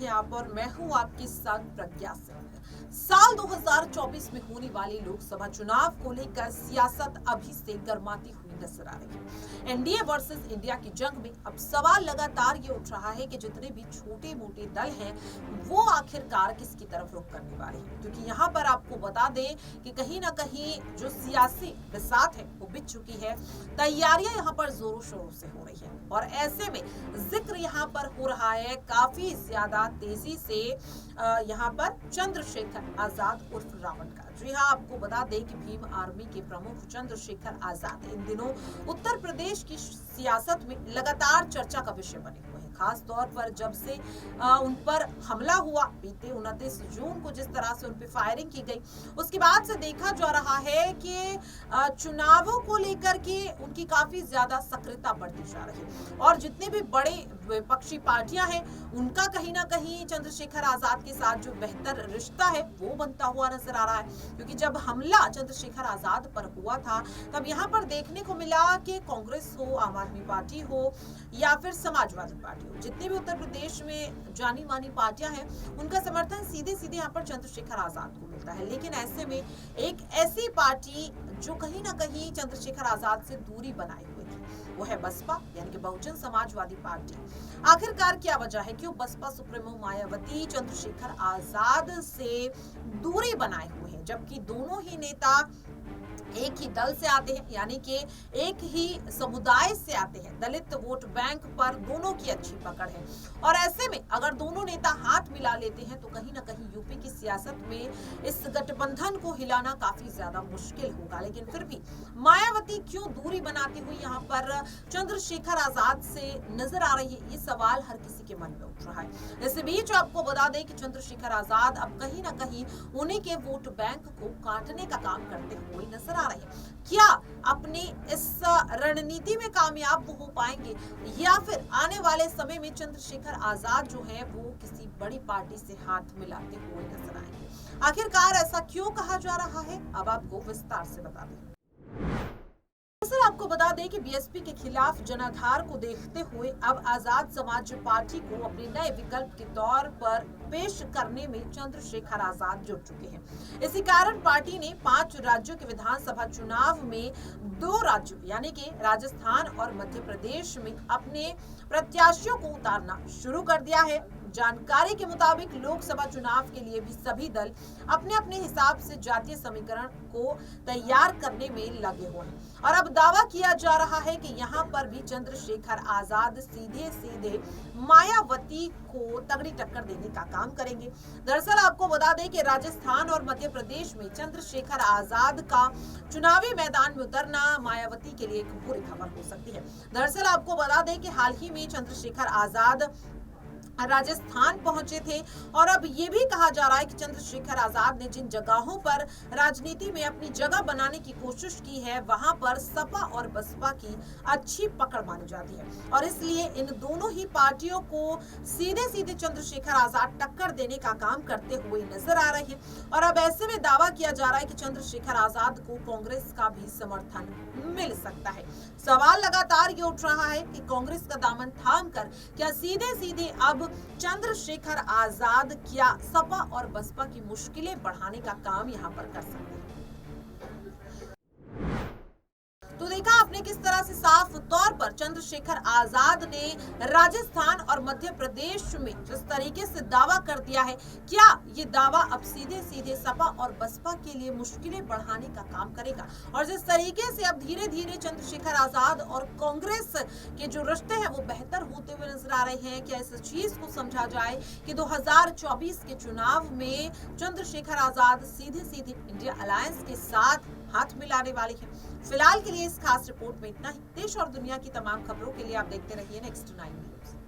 रखें आप और मैं हूं आपके साथ प्रज्ञा सिंह। साल 2024 में होने वाले लोकसभा चुनाव को लेकर सियासत अभी से गर्माती हुई नजर आ रही है। एनडीए वर्सेस इंडिया की जंग में अब सवाल लगातार ये उठ रहा है कि जितने भी छोटे मोटे दल हैं वो आखिरकार किसकी तरफ रुख करने वाले हैं, क्योंकि यहाँ पर आपको बता दें कि कहीं ना कहीं जो सियासी बिसात है वो बिछ चुकी है। तैयारियां यहाँ पर जोरों शोरों से हो रही है और ऐसे में जिक्र यहाँ पर हो रहा है काफी ज्यादा तेजी से यहाँ पर चंद्रशेखर आजाद उर्फ रावण का। जी हाँ, आपको बता दें कि भीम आर्मी के प्रमुख चंद्रशेखर आजाद इन दिनों उत्तर प्रदेश की सियासत में लगातार चर्चा का विषय बने हुए हैं। खास तौर पर जब से उन पर हमला हुआ बीते 29 जून को, जिस तरह से उन पर फायरिंग की गई, उसके बाद से देखा जा रहा है कि चुनावों को लेकर के उनकी काफी ज्यादा सक्रियता बढ़ती जा रही है और जितने भी बड़े विपक्षी पार्टियां हैं उनका कहीं ना कहीं चंद्रशेखर आजाद के साथ जो बेहतर रिश्ता है वो बनता हुआ नजर आ रहा है। क्योंकि जब हमला चंद्रशेखर आजाद पर हुआ था तब यहाँ पर देखने को मिला कि कांग्रेस हो, आम आदमी पार्टी हो या फिर समाजवादी पार्टी हो, जितने भी उत्तर प्रदेश में जानी मानी पार्टियां हैं उनका समर्थन सीधे सीधे यहाँ पर चंद्रशेखर आजाद को मिलता है। लेकिन ऐसे में एक ऐसी पार्टी जो कहीं ना कहीं चंद्रशेखर आजाद से दूरी बनाए हुए थी वो है बसपा, यानी कि बहुजन समाजवादी पार्टी। आखिरकार क्या वजह है कि बसपा सुप्रीमो मायावती चंद्रशेखर आजाद से दूरी बनाए हुए हैं, जबकि दोनों ही नेता एक ही दल से आते हैं, यानी कि एक ही समुदाय से आते हैं। दलित वोट बैंक पर दोनों की अच्छी पकड़ है और ऐसे में अगर दोनों नेता हाथ मिला लेते हैं तो कहीं ना कहीं यूपी की सियासत में इस गठबंधन को हिलाना काफी ज्यादा मुश्किल होगा। लेकिन फिर भी मायावती क्यों दूरी बनाती हुई यहाँ पर चंद्रशेखर आजाद से नजर आ रही है, ये सवाल हर किसी के मन में उठ रहा है। इस बीच आपको बता दें कि चंद्रशेखर आजाद अब कहीं ना कहीं उन्हीं के वोट बैंक को काटने का काम करते हुए नजर आ रहे हैं। क्या अपनी इस रणनीति में कामयाब हो पाएंगे या फिर आने वाले समय में चंद्रशेखर आजाद जो है वो किसी बड़ी पार्टी से हाथ मिलाते हुए नजर आएंगे? आखिरकार ऐसा क्यों कहा जा रहा है, अब आपको विस्तार से बता दें। सर, आपको बता दें कि बीएसपी के खिलाफ जनाधार को देखते हुए अब आजाद समाज पार्टी को अपने नए विकल्प के तौर पर पेश करने में चंद्रशेखर आजाद जुट चुके हैं। इसी कारण पार्टी ने 5 राज्यों के विधानसभा चुनाव में 2 राज्यों यानी कि राजस्थान और मध्य प्रदेश में अपने प्रत्याशियों को उतारना शुरू कर दिया है। जानकारी के मुताबिक लोकसभा चुनाव के लिए भी सभी दल अपने अपने हिसाब से जातीय समीकरण को तैयार करने में लगे हुए हैं और अब दावा किया जा रहा है कि यहाँ पर भी चंद्रशेखर आजाद सीधे सीधे मायावती को तगड़ी टक्कर देने का काम करेंगे। दरअसल आपको बता दें कि राजस्थान और मध्य प्रदेश में चंद्रशेखर आजाद का चुनावी मैदान में उतरना मायावती के लिए एक बुरी खबर हो सकती है। दरअसल आपको बता दें कि हाल ही में चंद्रशेखर आजाद राजस्थान पहुंचे थे और अब ये भी कहा जा रहा है कि चंद्रशेखर आजाद ने जिन जगहों पर राजनीति में अपनी जगह बनाने की कोशिश की है वहां पर सपा और बसपा की अच्छी पकड़ मानी जाती है और इसलिए इन दोनों ही पार्टियों को सीधे सीधे चंद्रशेखर आजाद टक्कर देने का काम करते हुए नजर आ रहे हैं और अब ऐसे में दावा किया जा रहा है कि चंद्रशेखर आजाद को कांग्रेस का भी समर्थन मिल सकता है। सवाल लगातार ये उठ रहा है कि कांग्रेस का दामन थाम कर क्या सीधे सीधे अब चंद्रशेखर आजाद क्या सपा और बसपा की मुश्किलें बढ़ाने का काम यहां पर कर सकते हैं? तो देखा आपने किस तरह से साफ तौर पर चंद्रशेखर आजाद ने राजस्थान और मध्य प्रदेश में जिस तरीके से दावा कर दिया है, क्या ये दावा अब सीधे सीधे सपा और बसपा के लिए मुश्किलें बढ़ाने का काम करेगा? और जिस तरीके से अब धीरे धीरे चंद्रशेखर आजाद और कांग्रेस के जो रिश्ते हैं वो बेहतर होते हुए नजर आ रहे हैं, क्या इस चीज को समझा जाए कि 2024 के चुनाव में चंद्रशेखर आजाद सीधे सीधे इंडिया अलायंस के साथ हाथ मिलाने वाले हैं? फिलहाल के लिए इस खास रिपोर्ट में इतना ही। देश और दुनिया की तमाम खबरों के लिए आप देखते रहिए नेक्स्ट 9।